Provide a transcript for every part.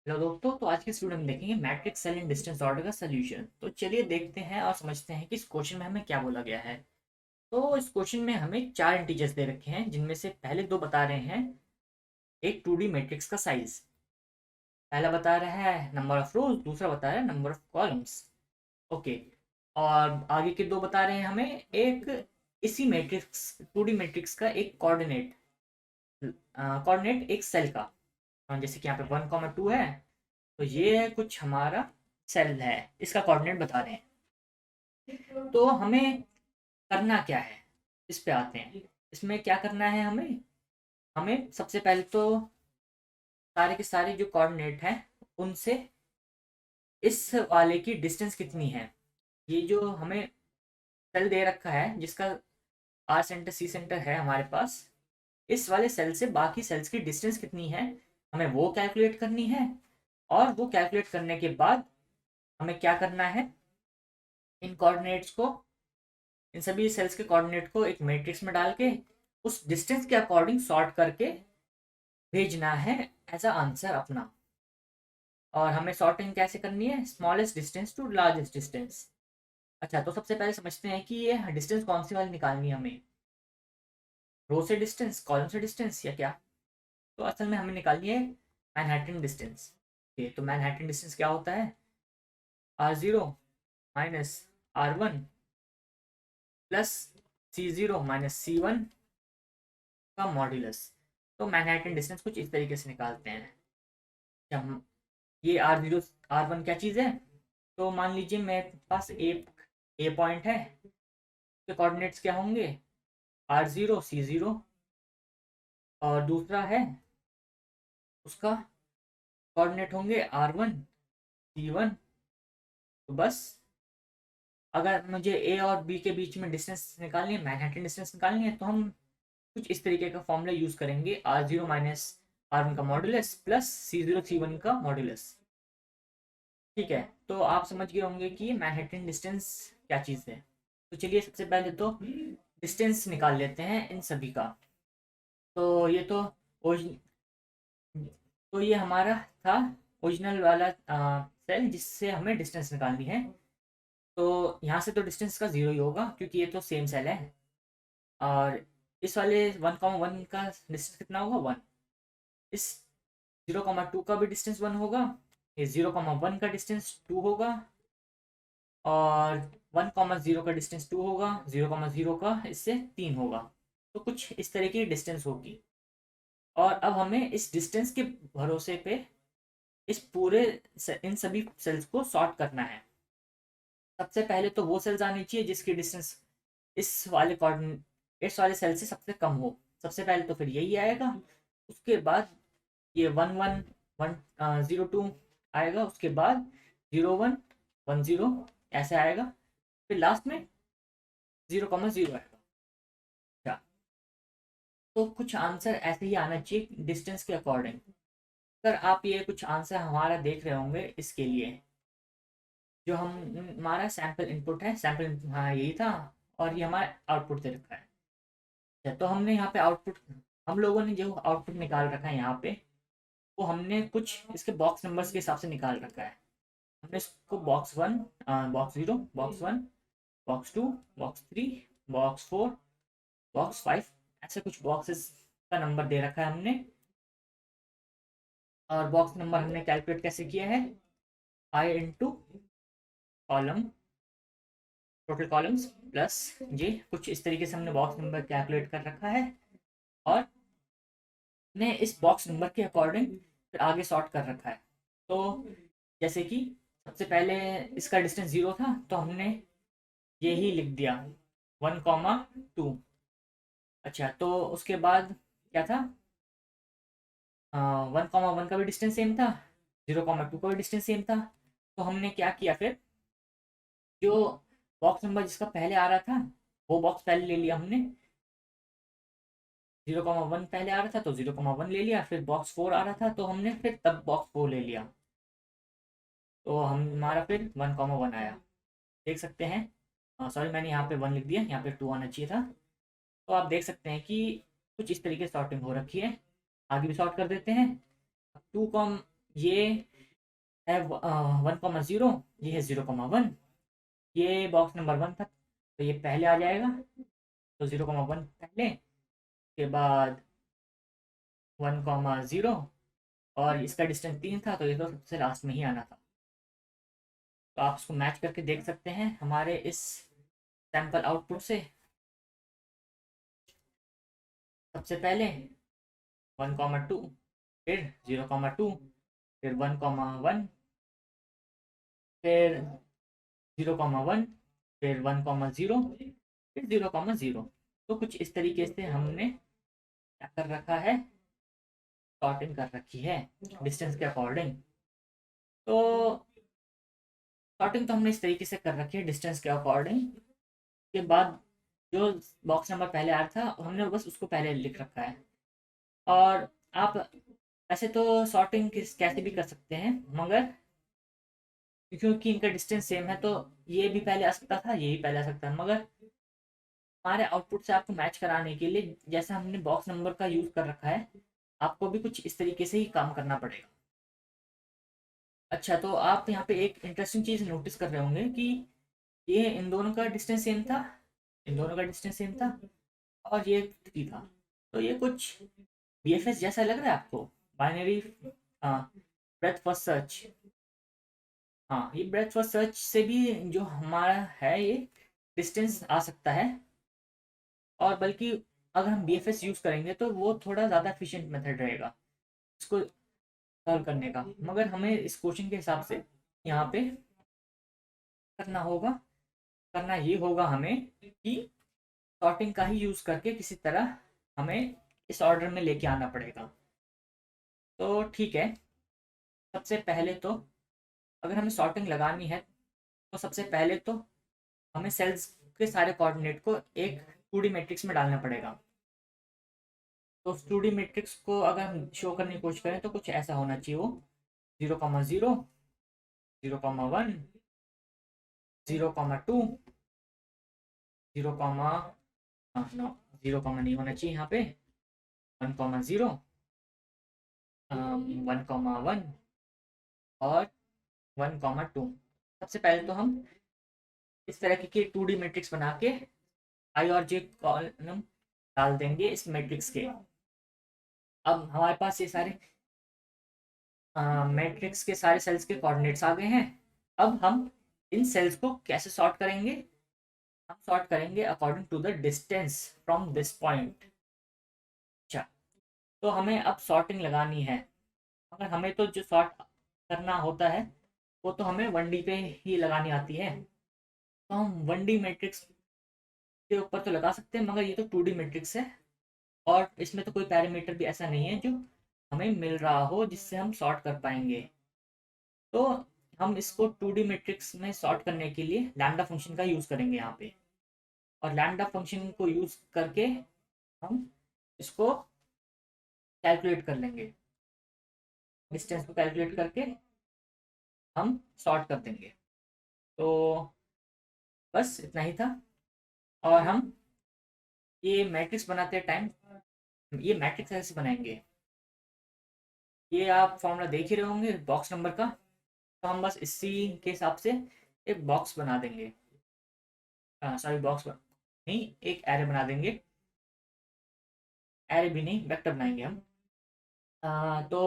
Hello दोस्तों, तो आज के इस वीडियो में देखेंगे मैट्रिक्स सेल इन डिस्टेंस ऑर्डर का सोल्यूशन। तो चलिए देखते हैं और समझते हैं कि इस क्वेश्चन में हमें क्या बोला गया है। तो इस क्वेश्चन में हमें चार इंटीजर्स दे रखे हैं, जिनमें से पहले दो बता रहे हैं एक 2D मैट्रिक्स का साइज। पहला बता रहा है नंबर ऑफ रोज, दूसरा बता रहा है नंबर ऑफ कॉलम्स। ओके। और आगे के दो बता रहे हैं हमें एक इसी मैट्रिक्स 2D मैट्रिक्स का एक कोऑर्डिनेट एक सेल का। जैसे कि यहाँ पे 1,2 है, तो ये है कुछ हमारा सेल है, इसका कोऑर्डिनेट बता रहे हैं। तो हमें करना क्या है, इस पे आते हैं। इसमें क्या करना है हमें हमें सबसे पहले तो सारे के सारे जो कोऑर्डिनेट हैं उनसे इस वाले की डिस्टेंस कितनी है। ये जो हमें सेल दे रखा है जिसका आर सेंटर सी सेंटर है हमारे पास, इस वाले सेल से बाकी सेल्स की डिस्टेंस कितनी है, हमें वो कैलकुलेट करनी है। और वो कैलकुलेट करने के बाद हमें क्या करना है, इन कोऑर्डिनेट्स को, इन सभी सेल्स के कोऑर्डिनेट को एक मैट्रिक्स में डाल के उस डिस्टेंस के अकॉर्डिंग सॉर्ट करके भेजना है एज अ आंसर अपना। और हमें सॉर्टिंग कैसे करनी है, smallest distance to largest distance. अच्छा, तो सबसे पहले समझते हैं कि ये डिस्टेंस कौन सी वाली निकालनी है हमें, रो से डिस्टेंस, कॉलम से डिस्टेंस, या क्या। तो असल में हमें निकालनी है मैनहट्टन डिस्टेंस। ओके, तो मैनहट्टन डिस्टेंस क्या होता है, R0 minus R1 plus C0 minus C1 का मॉड्यूलस। तो मैनहट्टन डिस्टेंस कुछ इस तरीके से निकालते हैं। जब ये R0 R1 क्या चीज़ है, तो मान लीजिए मेरे पास ए पॉइंट है, उसके कोऑर्डिनेट्स क्या होंगे, R0 C0, और दूसरा है उसका कोऑर्डिनेट होंगे R1 C1। तो बस, अगर मुझे ए और बी के बीच में डिस्टेंस निकालनी है, मैनहट्टन डिस्टेंस निकालनी है, तो हम कुछ इस तरीके का फॉर्मूला यूज करेंगे, R0 माइनस R1 का मॉड्यूलस प्लस C0 C1 का मॉड्यूलस। ठीक है, तो आप समझ गए होंगे कि मैनहट्टन डिस्टेंस क्या चीज़ है। तो चलिए सबसे पहले तो डिस्टेंस निकाल लेते हैं इन सभी का। तो ये तो ओरिजिन तो ये हमारा था ओरिजिनल वाला सेल जिससे हमें डिस्टेंस निकालनी है। तो यहाँ से तो डिस्टेंस का जीरो ही होगा क्योंकि ये तो सेम सेल है। और इस वाले 1,1 का डिस्टेंस कितना होगा, 1। इस 0,2 का भी डिस्टेंस 1 होगा। ये 0,1 का डिस्टेंस 2 होगा। और 1,0 का डिस्टेंस 2 होगा, 0,0 का इससे 3 होगा। तो कुछ इस तरह की डिस्टेंस होगी। और अब हमें इस डिस्टेंस के भरोसे पे इस पूरे इन सभी सेल्स को सॉर्ट करना है। सबसे पहले तो वो सेल्स आनी चाहिए जिसकी डिस्टेंस इस वाले कोऑर्डिनेट इस वाले सेल से सबसे कम हो। सबसे पहले तो फिर यही आएगा। उसके बाद ये 1,1,1,0,2 आएगा। उसके बाद 0,1,1,0 ऐसे आएगा। फिर लास्ट में 0,0 आएगा। अच्छा, तो कुछ आंसर ऐसे ही आना चाहिए डिस्टेंस के अकॉर्डिंग। अगर आप ये कुछ आंसर हमारा देख रहे होंगे इसके लिए, जो हम हमारा सैंपल इनपुट है, सैंपल हाँ यही था, और ये हमारा आउटपुट दे रखा है। अच्छा, तो हमने यहाँ पे आउटपुट, हम लोगों ने जो आउटपुट निकाल रखा है यहाँ पे, वो हमने कुछ इसके बॉक्स नंबर्स के हिसाब से निकाल रखा है। हमने इसको box 1, box 0, box 1, box 2, box 3, box 4, box 5, ऐसे कुछ बॉक्सेस का नंबर दे रखा है हमने। और बॉक्स नंबर हमने कैलकुलेट कैसे किया है, i into column, total columns plus j, कुछ इस तरीके से हमने बॉक्स नंबर कैलकुलेट कर रखा है। और ने इस बॉक्स नंबर के अकॉर्डिंग फिर आगे सॉर्ट कर रखा है। तो जैसे कि सबसे पहले इसका डिस्टेंस 0 था, तो हमने ये ही लिख दिया 1,2। अच्छा, तो उसके बाद क्या था, 1,1 का भी डिस्टेंस सेम था, 0,2 का भी डिस्टेंस सेम था। तो हमने क्या किया फिर, जो बॉक्स नंबर जिसका पहले आ रहा था वो बॉक्स पहले ले लिया हमने। 0,1 पहले आ रहा था तो 0,1 ले लिया, फिर बॉक्स 4 आ रहा था तो हमने फिर तब बॉक्स 4 ले लिया। तो हमारा फिर 1,1 आया, देख सकते हैं। सॉरी, मैंने यहाँ पे 1 लिख दिया, यहाँ पे 2 आना चाहिए था। तो आप देख सकते हैं कि कुछ इस तरीके से सॉर्टिंग हो रखी है। आगे भी सॉर्ट कर देते हैं। 2 कॉम ये है 1,0, ये है 0,1। ये बॉक्स नंबर 1 था तो ये पहले आ जाएगा, तो 0,1 पहले, के बाद 1,0, और इसका डिस्टेंस 3 था तो ये तो सबसे लास्ट में ही आना था। तो आप इसको मैच करके देख सकते हैं हमारे इस सैंपल आउटपुट से। सबसे पहले 1,2, फिर 0,2, फिर 1,1, फिर 0,1, फिर 1,0, फिर 0,0। तो कुछ इस तरीके से हमने क्या कर रखा है, सॉर्टिंग कर रखी है डिस्टेंस के अकॉर्डिंग। तो सॉर्टिंग तो हमने इस तरीके से कर रखी है डिस्टेंस के अकॉर्डिंग। के बाद जो बॉक्स नंबर पहले आ रहा था हमने बस उसको पहले लिख रखा है। और आप ऐसे तो सॉर्टिंग कैसे भी कर सकते हैं, मगर क्योंकि इनका डिस्टेंस सेम है तो ये भी पहले आ सकता था, ये भी पहले आ सकता था, मगर हमारे आउटपुट से आपको मैच कराने के लिए जैसा हमने बॉक्स नंबर का यूज़ कर रखा है, आपको भी कुछ इस तरीके से ही काम करना पड़ेगा। अच्छा, तो आप यहाँ पे एक इंटरेस्टिंग चीज़ नोटिस कर रहे होंगे कि ये इन दोनों का डिस्टेंस सेम था, इन दोनों का डिस्टेंस सेम था, और ये 3 था। तो ये कुछ बीएफएस जैसा लग रहा है आपको, बाइनरी ब्रेथ फर्स्ट सर्च। हाँ, ये ब्रेथ फर्स्ट सर्च से भी जो हमारा है ये डिस्टेंस आ सकता है, और बल्कि अगर हम बीएफएस यूज़ करेंगे तो वो थोड़ा ज़्यादा एफिशिएंट मेथड रहेगा इसको सॉल्व करने का। मगर हमें इस क्वेश्चन के हिसाब से यहाँ पे करना होगा, करना ये होगा हमें कि सॉर्टिंग का ही यूज़ करके किसी तरह हमें इस ऑर्डर में लेके आना पड़ेगा। तो ठीक है, सबसे पहले तो अगर हमें सॉर्टिंग लगानी है तो सबसे पहले तो हमें सेल्स के सारे कोऑर्डिनेट को एक 2D मैट्रिक्स में डालना पड़ेगा। तो उस 2D मैट्रिक्स को अगर हम शो करने की कोशिश करें तो कुछ ऐसा होना चाहिए, वो 0,0, 0,1, 0,2, 0, नो 0, नहीं होना चाहिए यहाँ पे, 1,0, 1,1 और 1,2। सबसे पहले तो हम इस तरह की 2D मैट्रिक्स बना के आई और जे कॉलम डाल देंगे इस मैट्रिक्स के। अब हमारे पास ये सारे मैट्रिक्स के सारे सेल्स के कोऑर्डिनेट्स आ गए हैं। अब हम इन सेल्स को कैसे सॉर्ट करेंगे, हम सॉर्ट करेंगे according to the distance from this point. अच्छा, तो हमें अब सॉर्टिंग लगानी है, मगर हमें तो जो सॉर्ट करना होता है वो तो हमें 1D पे ही लगानी आती है। तो हम 1D मैट्रिक्स के ऊपर तो लगा सकते हैं, मगर ये तो 2D मैट्रिक्स है और इसमें तो कोई पैरामीटर भी ऐसा नहीं है जो हमें मिल रहा हो जिससे हम सॉर्ट कर पाएंगे। तो हम इसको 2D मैट्रिक्स में सॉर्ट करने के लिए लैम्डा फंक्शन का यूज़ करेंगे यहाँ पे, और लैम्डा फंक्शन को यूज़ करके हम इसको कैलकुलेट कर लेंगे, डिस्टेंस को कैलकुलेट करके हम सॉर्ट कर देंगे। तो बस इतना ही था। और हम ये मैट्रिक्स बनाते टाइम ये मैट्रिक्स ऐसे बनाएंगे, ये आप फॉर्मूला देख ही रहे होंगे बॉक्स नंबर का। तो हम बस इसी के हिसाब से एक बॉक्स बना देंगे, सॉरी बॉक्स नहीं, एक एरे बना देंगे, एरे भी नहीं वेक्टर बनाएंगे हम। तो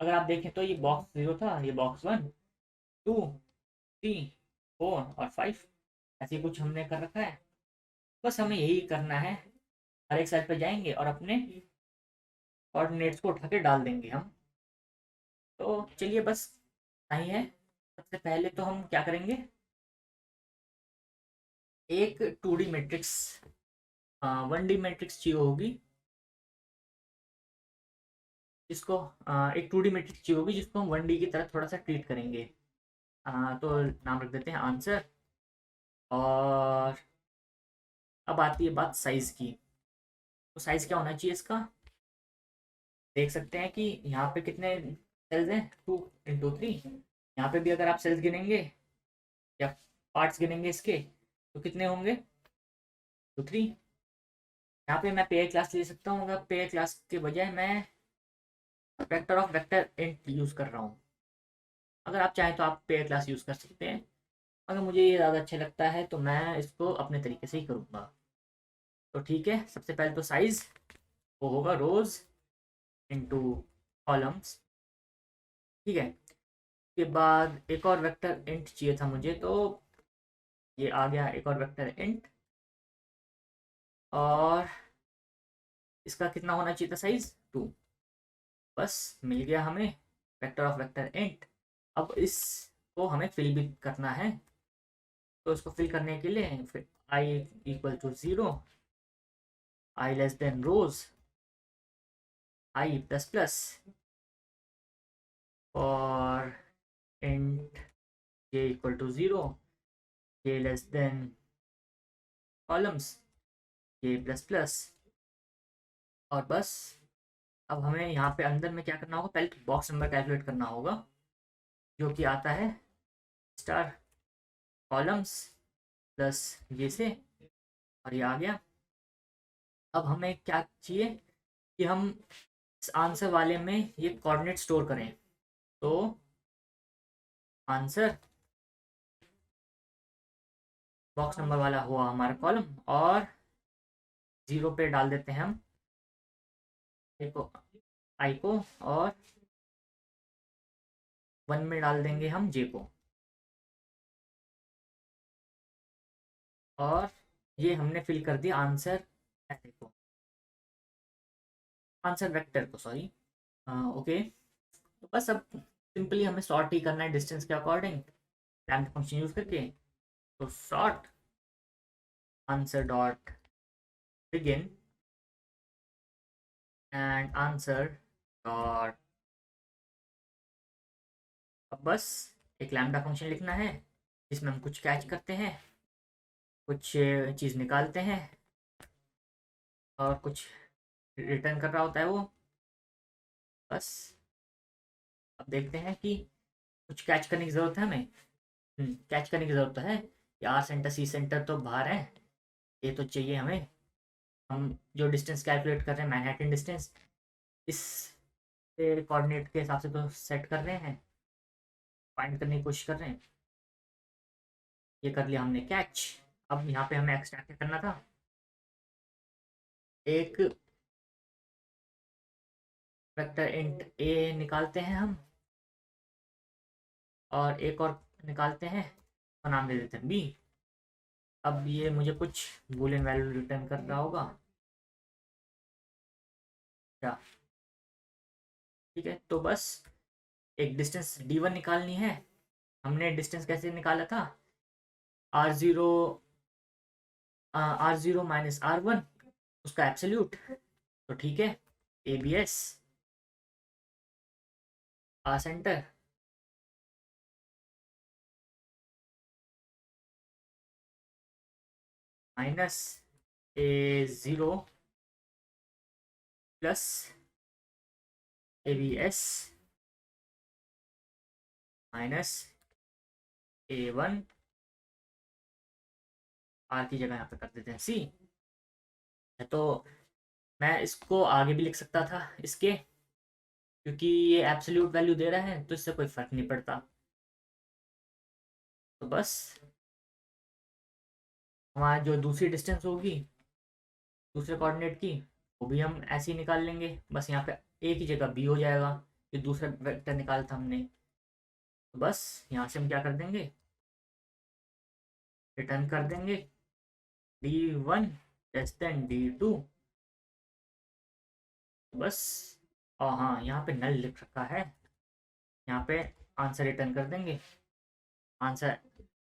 अगर आप देखें तो ये बॉक्स 0 था, ये बॉक्स 1, 2, 3, 4 और 5, ऐसे कुछ हमने कर रखा है। बस हमें यही करना है, हर एक साइड पर जाएंगे और अपने कोऑर्डिनेट्स को उठा के डाल देंगे हम। तो चलिए बस नहीं है। सबसे पहले तो हम क्या करेंगे, एक 2D मैट्रिक्स, 1D मैट्रिक्स चाहिए होगी जिसको एक 2D मैट्रिक्स चाहिए होगी जिसको हम 1D की तरह थोड़ा सा ट्रीट करेंगे। तो नाम रख देते हैं आंसर। और अब आती है बात साइज की। तो साइज क्या होना चाहिए इसका, देख सकते हैं कि यहाँ पे कितने सेल्स हैं, 2 × 3। यहाँ पे भी अगर आप सेल्स गिनेंगे या पार्ट्स गिनेंगे इसके तो कितने होंगे, 2 3। यहाँ पे मैं पेयर क्लास ले सकता हूँ, अगर पेयर क्लास के बजाय मैं vector of vector int use कर रहा हूँ। अगर आप चाहें तो आप पेयर क्लास यूज़ कर सकते हैं। अगर मुझे ये ज़्यादा अच्छा लगता है तो मैं इसको अपने तरीके से ही करूँगा। तो ठीक है, सबसे पहले तो साइज़ वो होगा रोज़ इनटू कॉलम्स। ठीक है, उसके बाद एक और वेक्टर इंट चाहिए था मुझे, तो ये आ गया एक और वेक्टर इंट। और इसका कितना होना चाहिए था साइज़ 2। बस मिल गया हमें वेक्टर ऑफ वेक्टर इंट। अब इसको हमें फिल भी करना है, तो इसको फिल करने के लिए फिर i equal to 0, i less than rows, i plus plus, और int j equal to 0, j less than columns, j plus plus. और बस अब हमें यहाँ पे अंदर में क्या करना होगा, पहले तो बॉक्स नंबर कैलकुलेट करना होगा, जो कि आता है स्टार कॉलम्स प्लस ये से, और ये आ गया। अब हमें क्या चाहिए कि हम इस आंसर वाले में ये कोऑर्डिनेट स्टोर करें। तो आंसर बॉक्स नंबर वाला हुआ हमारा कॉलम, और 0 पे डाल देते हैं हम आई को, और 1 में डाल देंगे हम जे को। और ये हमने फिल कर दिया आंसर ऐसे को, आंसर वेक्टर को, सॉरी। ओके, तो बस अब सिंपली हमें सॉर्ट ही करना है डिस्टेंस के अकॉर्डिंग लैम्डा फंक्शन यूज करके। तो sort answer dot begin and answer dot, अब बस एक लैम्डा फंक्शन लिखना है जिसमें हम कुछ कैच करते हैं, कुछ चीज़ निकालते हैं, और कुछ रिटर्न कर रहा होता है वो। बस अब देखते हैं कि कुछ कैच करने की ज़रूरत है हमें। कैच करने की ज़रूरत तो है, ये आर सेंटर सी सेंटर तो बाहर है, ये तो चाहिए हमें। हम जो डिस्टेंस कैलकुलेट कर रहे हैं मैनहट्टन डिस्टेंस, इस कोऑर्डिनेट के हिसाब से तो सेट कर रहे हैं, फाइंड करने की कोशिश कर रहे हैं। ये कर लिया हमने कैच। अब यहाँ पे हमें एक्स्ट्रा क्या करना था, एक वेक्टर इंट ए निकालते हैं हम, और एक और निकालते हैं, और नाम दे देते हैं बी। अब ये मुझे कुछ बूलियन वैल्यू रिटर्न कर रहा होगा क्या। ठीक है, तो बस एक डिस्टेंस d1 निकालनी है। हमने डिस्टेंस कैसे निकाला था, r0, r0 माइनस r1, उसका एब्सोल्यूट। तो ठीक है, abs r centre minus a0 plus abs minus a1, r की जगह यहाँ पे कर देते हैं c। तो मैं इसको आगे भी लिख सकता था इसके, क्योंकि ये एब्सोल्यूट वैल्यू दे रहा है तो इससे कोई फर्क नहीं पड़ता। तो बस हमारा जो दूसरी डिस्टेंस होगी दूसरे कोऑर्डिनेट की, वो भी हम ऐसे ही निकाल लेंगे। बस यहाँ पे एक ही जगह बी हो जाएगा, ये दूसरा वेक्टर निकाला था हमने। तो बस यहाँ से हम क्या कर देंगे, रिटर्न कर देंगे d1 लेस देन d2। बस, और हाँ यहाँ पे नल लिख रखा है, यहाँ पे आंसर रिटर्न कर देंगे, आंसर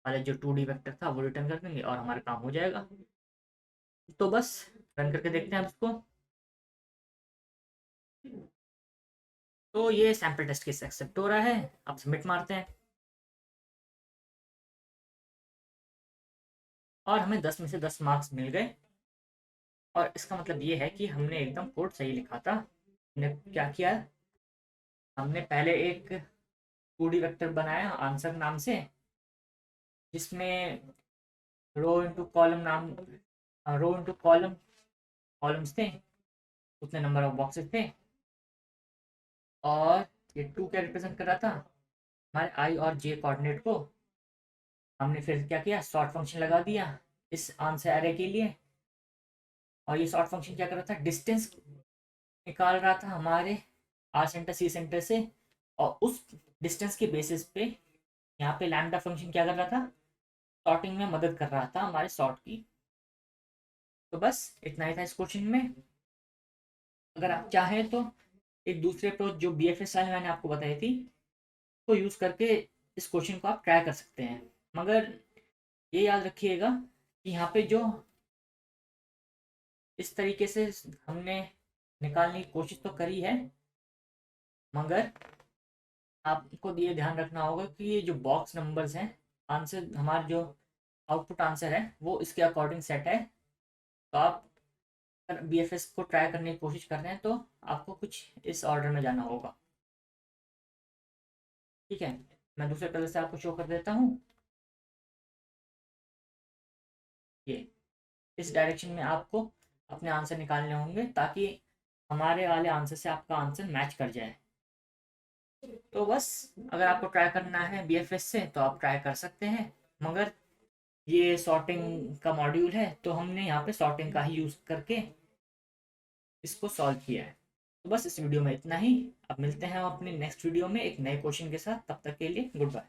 वाले जो 2D वेक्टर था वो रिटर्न कर देंगे, और हमारा काम हो जाएगा। तो बस रन करके देखते हैं अब इसको। तो ये सैम्पल टेस्ट केस एक्सेप्ट हो रहा है। अब सबमिट मारते हैं, और हमें 10 में से 10 मार्क्स मिल गए। और इसका मतलब ये है कि हमने एकदम कोड सही लिखा था। हमने क्या किया, हमने पहले एक 2D वेक्टर बनाया आंसर नाम से, जिसमें रो इंटू कॉलम नाम, रो इंटू कॉलम, कॉलम्स थे, उतने नंबर ऑफ बॉक्सेस थे। और ये 2 क्या रिप्रेजेंट कर रहा था, हमारे आई और जे कोऑर्डिनेट को। हमने फिर क्या किया, सॉर्ट फंक्शन लगा दिया इस आंसर एरे के लिए। और ये सॉर्ट फंक्शन क्या कर रहा था, डिस्टेंस निकाल रहा था हमारे आर सेंटर सी सेंटर से। और उस डिस्टेंस के बेसिस पे यहाँ पे लैम्डा फंक्शन क्या कर रहा था, सॉर्टिंग में मदद कर रहा था हमारे सॉर्ट की। तो बस इतना ही था इस क्वेश्चन में। अगर आप चाहें तो एक दूसरे अप्रोच जो बी एफ एस वाले मैंने आपको बताई थी, को यूज़ करके इस क्वेश्चन को आप ट्राई कर सकते हैं। मगर ये याद रखिएगा कि यहाँ पे जो इस तरीके से हमने निकालने की कोशिश तो करी है, मगर आपको ये ध्यान रखना होगा कि ये जो बॉक्स नंबर्स हैं, आंसर हमारा जो आउटपुट आंसर है वो इसके अकॉर्डिंग सेट है। तो आप अगर बी एफ एस को ट्राई करने की कोशिश कर रहे हैं तो आपको कुछ इस ऑर्डर में जाना होगा। ठीक है, मैं दूसरे कलर से आपको शो कर देता हूँ। ये इस डायरेक्शन में आपको अपने आंसर निकालने होंगे ताकि हमारे वाले आंसर से आपका आंसर मैच कर जाए। तो बस, अगर आपको ट्राई करना है बीएफएस से तो आप ट्राई कर सकते हैं। मगर ये सॉर्टिंग का मॉड्यूल है तो हमने यहाँ पे सॉर्टिंग का ही यूज़ करके इसको सॉल्व किया है। तो बस इस वीडियो में इतना ही। अब मिलते हैं हम अपने नेक्स्ट वीडियो में एक नए क्वेश्चन के साथ। तब तक के लिए गुड बाय।